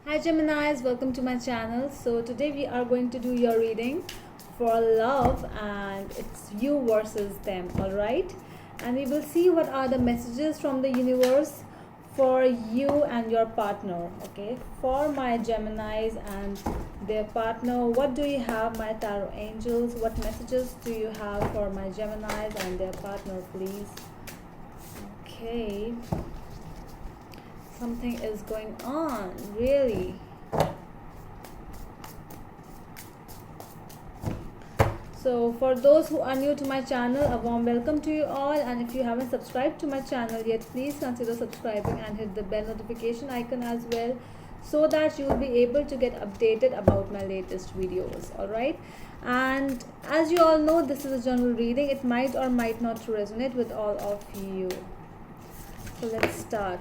Hi Geminis, welcome to my channel. So today we are going to do your reading for love and it's you versus them, alright? And we will see what are the messages from the universe for you and your partner, okay? For my Geminis and their partner, what do you have, my tarot angels? What messages do you have for my Geminis and their partner, please? Okay. Something is going on, really. So for those who are new to my channel, a warm welcome to you all, and if you haven't subscribed to my channel yet, please consider subscribing and hit the bell notification icon as well, so that you will be able to get updated about my latest videos. Alright, and as you all know, this is a general reading. It might or might not resonate with all of you. So let's start.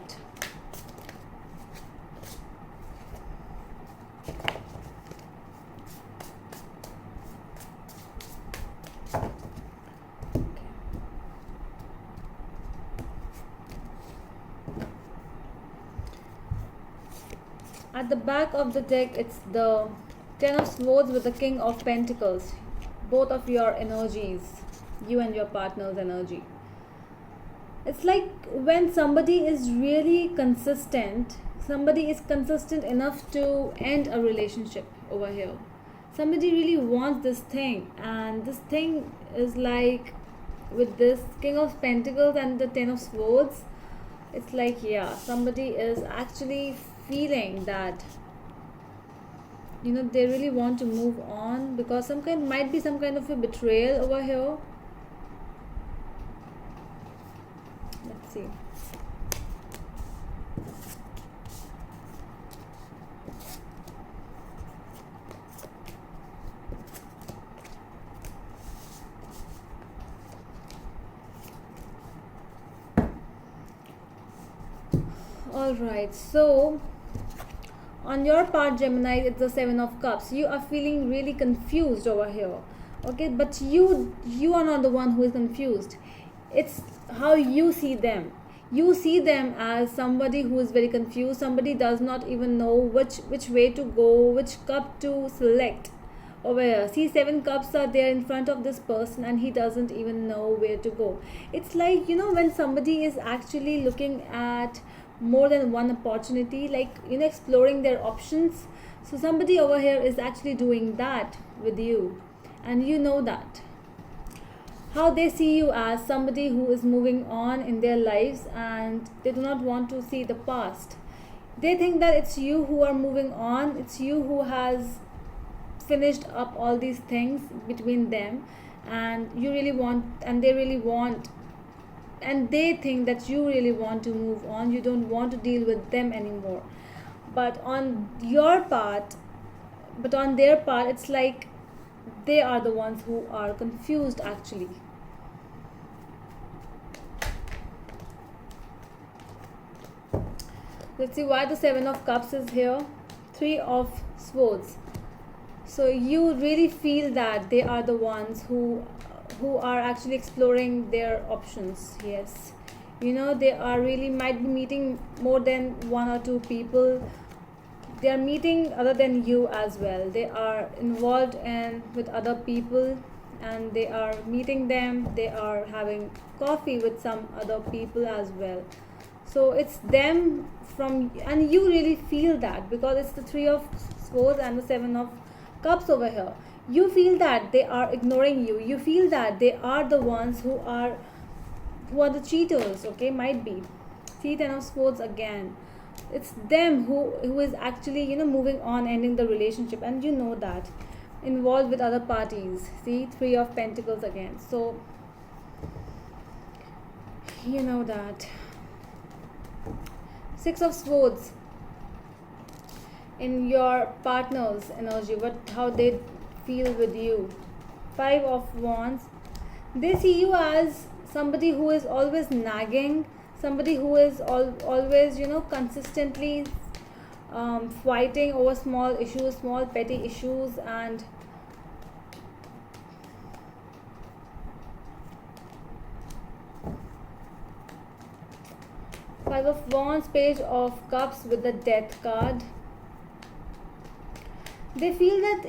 At the back of the deck, it's the Ten of Swords with the King of Pentacles. Both of your energies, you and your partner's energy. It's like when somebody is really consistent, somebody is consistent enough to end a relationship over here. Somebody really wants this thing, and this thing is like with this King of Pentacles and the Ten of Swords. It's like, yeah, somebody is actually feeling that they really want to move on, because might be some kind of a betrayal over here. Let's see. Alright, so on your part, Gemini, it's the Seven of Cups. You are feeling really confused over here, okay? But you are not the one who is confused. It's how you see them. You see them as somebody who is very confused. Somebody does not even know which way to go, which cup to select over here. See, 7 cups are there in front of this person and he doesn't even know where to go. It's like, when somebody is actually looking at more than one opportunity, like exploring their options. So somebody over here is actually doing that with you, and you know that. How they see you as somebody who is moving on in their lives and they do not want to see the past. They think that it's you who are moving on, it's you who has finished up all these things between them, and you really want, and they really want, and they think that you really want to move on. You don't want to deal with them anymore. But on your part, but on their part, it's like they are the ones who are confused actually. Let's see why the Seven of Cups is here. 3 of Swords. So you really feel that they are the ones who are actually exploring their options. Yes, they are really might be meeting more than 1 or 2 people. They are meeting other than you as well. They are involved in with other people and they are meeting them. They are having coffee with some other people as well. So it's them from, and you really feel that because it's the 3 of Swords and the 7 of Cups over here. You feel that they are ignoring you. You feel that they are the ones who are the cheaters, okay? Might be. See, 10 of Swords again. It's them who is actually moving on, ending the relationship, and you know that, involved with other parties. See, 3 of Pentacles again. So you know that. 6 of Swords in your partner's energy, how they feel with you. 5 of Wands. They see you as somebody who is always nagging, somebody who is always consistently fighting over small issues, small petty issues, and Five of Wands, Page of Cups with the Death card. they feel that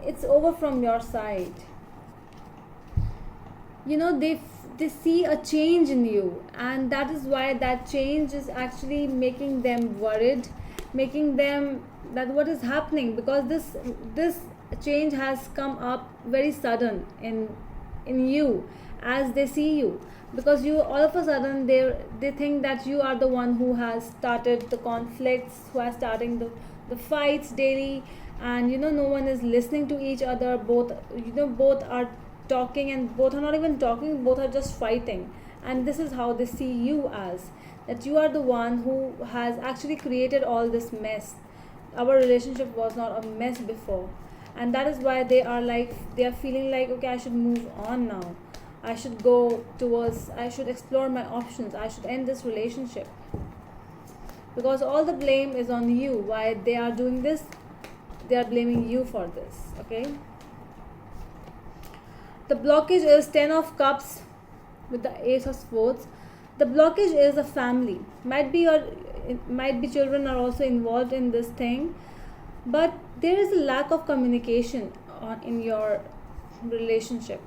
it's over from your side. You know, they see a change in you, and that is why that change is actually making them worried, making them that what is happening, because this change has come up very sudden in you as they see you, because you all of a sudden they think that you are the one who has started the conflicts, who has starting the fights daily, and you know, no one is listening to each other. Both, you know, both are talking, and both are not even talking, both are just fighting. And this is how they see you, as that you are the one who has actually created all this mess. Our relationship was not a mess before, and that is why they are like, they are feeling like, okay, I should move on now, I should go towards, I should explore my options, I should end this relationship, because all the blame is on you. Why they are doing this, they are blaming you for this. Okay, the blockage is 10 of cups with the ace of swords. The blockage is a family, might be children are also involved in this thing, but there is a lack of communication in your relationship.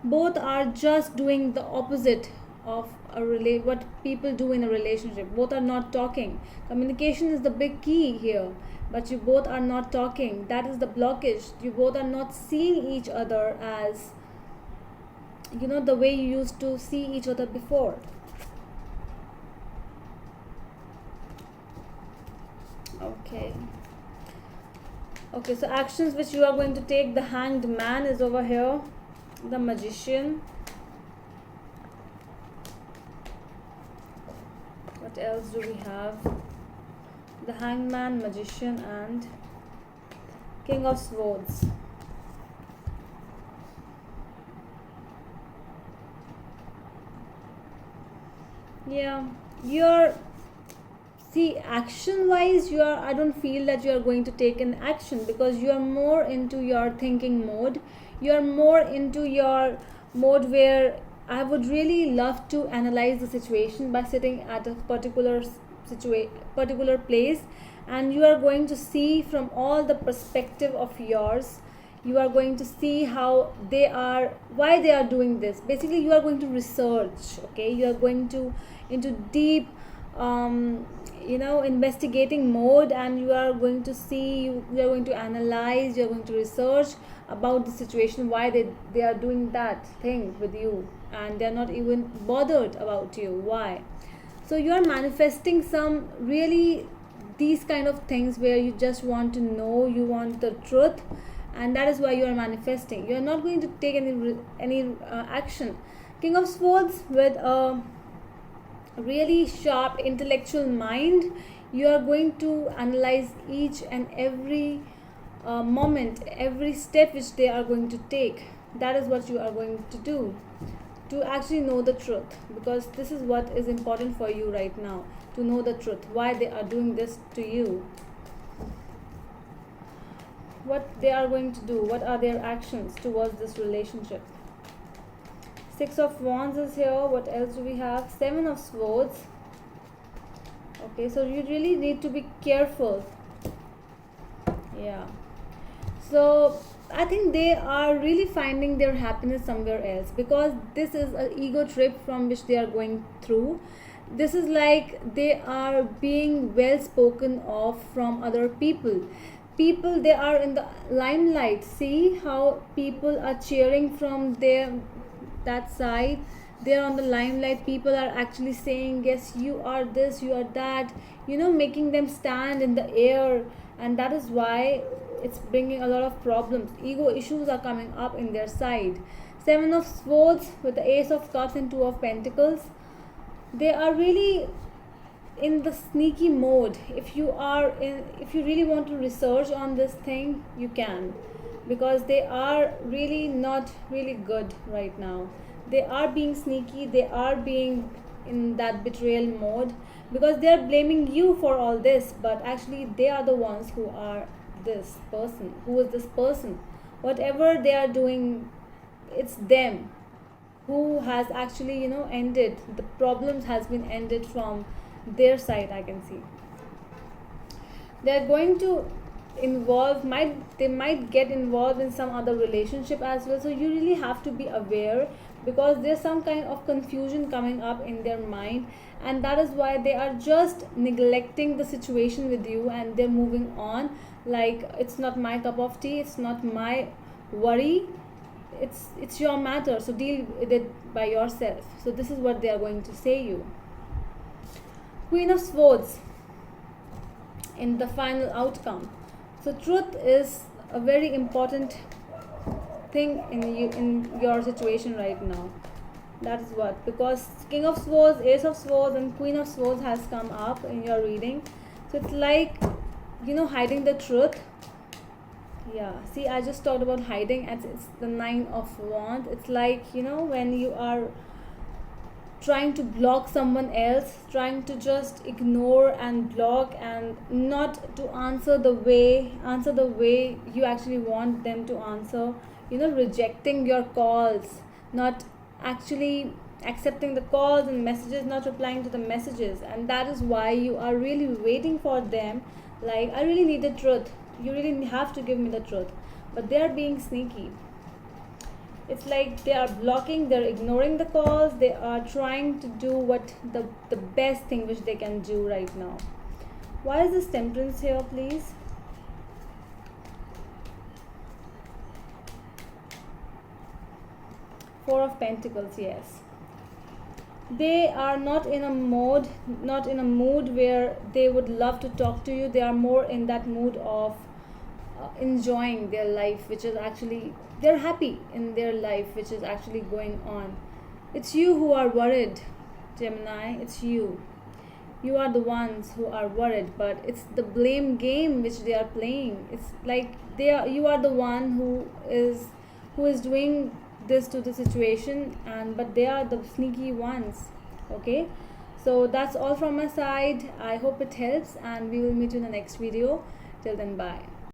Both are just doing the opposite of what people do in a relationship. Both are not talking. Communication is the big key here, but you both are not talking. That is the blockage. You both are not seeing each other as, you know, the way you used to see each other before. Okay, so actions which you are going to take. The Hanged Man is over here, the Magician. What else do we have? The Hanged Man, Magician, and King of Swords. Yeah, see, action wise, I don't feel that you are going to take an action, because you are more into your thinking mode. You are more into your mode where I would really love to analyze the situation by sitting at a particular place, and you are going to see from all the perspective of yours. You are going to see how why they are doing this. Basically, you are going to research. Okay, you are going to into deep investigating mode, and you are going to see, you are going to analyze, you are going to research about the situation, why they are doing that thing with you, and they are not even bothered about you. Why? So you are manifesting some really these kind of things where you just want to know, you want the truth, and that is why you are manifesting. You are not going to take any action. King of Swords with a really sharp intellectual mind. You are going to analyze each and every moment, every step which they are going to take. That is what you are going to do, to actually know the truth, because this is what is important for you right now, to know the truth, why they are doing this to you, what they are going to do, what are their actions towards this relationship. Six of Wands is here. What else do we have? Seven of Swords. Okay, so you really need to be careful. Yeah. So I think they are really finding their happiness somewhere else, because this is an ego trip from which they are going through. This is like they are being well spoken of from other people. They are in the limelight. See how people are cheering from that side. They're on the limelight. People are actually saying, yes, you are this, you are that, making them stand in the air, and that is why it's bringing a lot of problems. Ego issues are coming up in their side. Seven of Swords with the Ace of Cups and Two of Pentacles. They are really in the sneaky mode. If you really want to research on this thing, you can, because they are really not really good right now. They are being sneaky, they are being in that betrayal mode, because they are blaming you for all this, but actually they are the ones who is this person. Whatever they are doing, it's them who has actually ended. The problems has been ended from their side. I can see they're going to might get involved in some other relationship as well. So you really have to be aware, because there's some kind of confusion coming up in their mind, and that is why they are just neglecting the situation with you, and they're moving on like it's not my cup of tea, it's not my worry, it's your matter, so deal with it by yourself. So this is what they are going to say you. Queen of Swords in the final outcome. So truth is a very important thing in your situation right now. That is what, because King of Swords, Ace of Swords, and Queen of Swords has come up in your reading. So it's like, hiding the truth. Yeah, see, I just talked about hiding, and it's the Nine of Wands. It's like, when you are trying to block someone else, trying to just ignore and block, and not to answer the way you actually want them to answer, rejecting your calls, not actually accepting the calls and messages, not replying to the messages. And that is why you are really waiting for them, like, I really need the truth, you really have to give me the truth. But they are being sneaky. It's like they are blocking, they're ignoring the calls, they are trying to do what the best thing which they can do right now. Why is this Temperance here, please? Four of Pentacles, yes. They are not in a mood where they would love to talk to you. They are more in that mood of enjoying their life, which is actually, they're happy in their life, which is actually going on. It's you who are worried, Gemini. It's you are the ones who are worried, but it's the blame game which they are playing. It's like you are the one who is doing this to the situation, but they are the sneaky ones. Okay, so that's all from my side. I hope it helps, and we will meet you in the next video. Till then, bye.